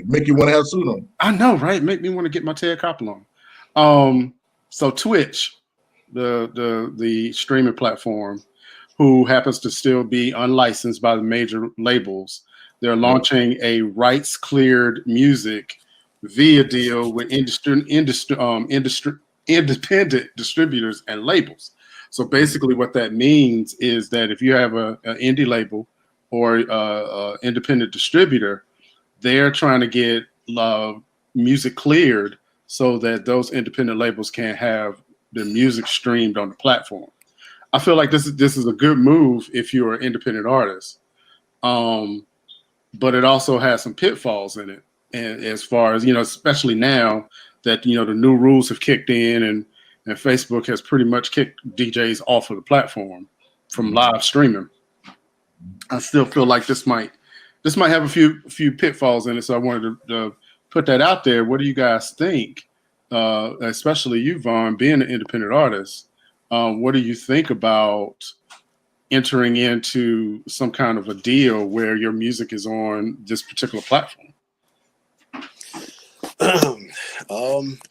Make you want to have a suit on. I know, right? Make me want to get my Ted Koppel on. So Twitch, the streaming platform, who happens to still be unlicensed by the major labels, they're launching a rights cleared music via deal with independent distributors and labels. So basically, what that means is that if you have an indie label or independent distributor, they're trying to get music cleared so that those independent labels can have their music streamed on the platform. I feel like this is a good move if you're an independent artist, but it also has some pitfalls in it. And as far as especially now that the new rules have kicked in, and Facebook has pretty much kicked DJs off of the platform from live streaming. I still feel like this might have a few pitfalls in it. So I wanted to put that out there. What do you guys think? Especially you, Vaughn, being an independent artist. What do you think about entering into some kind of a deal where your music is on this particular platform?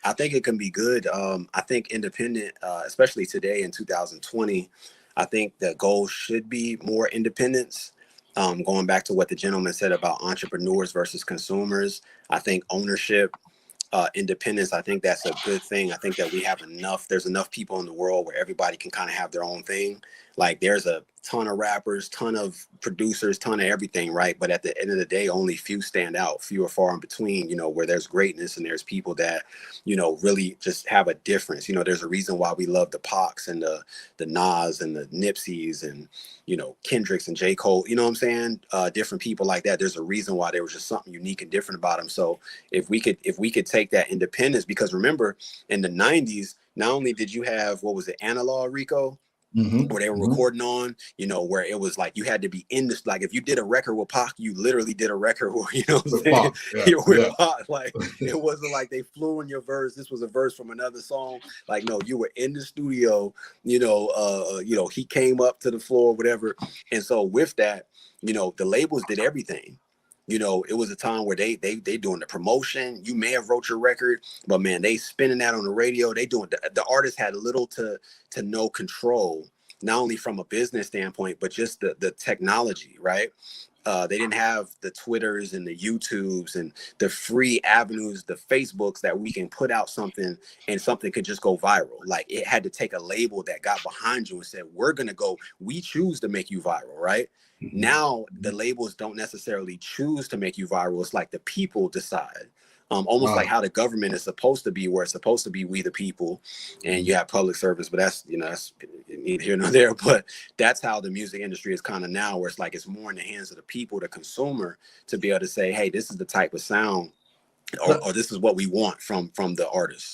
I think it can be good. I think independent, especially today in 2020, I think the goal should be more independence. Going back to what the gentleman said about entrepreneurs versus consumers, I think ownership, independence, I think that's a good thing. I think that there's enough people in the world where everybody can kind of have their own thing. Like there's a ton of rappers, ton of producers, ton of everything, right? But at the end of the day, only few stand out, few are far in between, where there's greatness and there's people that, really just have a difference. There's a reason why we love the Pacs and the Nas and the Nipseys and, Kendricks and J. Cole, you know what I'm saying? Different people like that. There's a reason why there was just something unique and different about them. So if we could take that independence, because remember in the 90s, not only did you have, what was it, Analog, Rico? Where they were recording on, where it was like you had to be in this. Like if you did a record with Pac, you literally did a record where with Pac. Like it wasn't like they flew in your verse. This was a verse from another song. Like no, you were in the studio. He came up to the floor, whatever. And so with that, the labels did everything. It was a time where they doing the promotion. You may have wrote your record, but man, they spinning that on the radio. They doing the artist had little to no control, not only from a business standpoint, but just the technology, right? They didn't have the Twitters and the YouTubes and the free avenues, the Facebooks that we can put out something and something could just go viral. Like it had to take a label that got behind you and said, we choose to make you viral, right? Now the labels don't necessarily choose to make you viral. It's like the people decide. Almost like how the government is supposed to be, where it's supposed to be we the people, and you have public service, but that's neither here nor there. But that's how the music industry is kind of now, where it's like it's more in the hands of the people, the consumer, to be able to say, hey, this is the type of sound or this is what we want from the artist.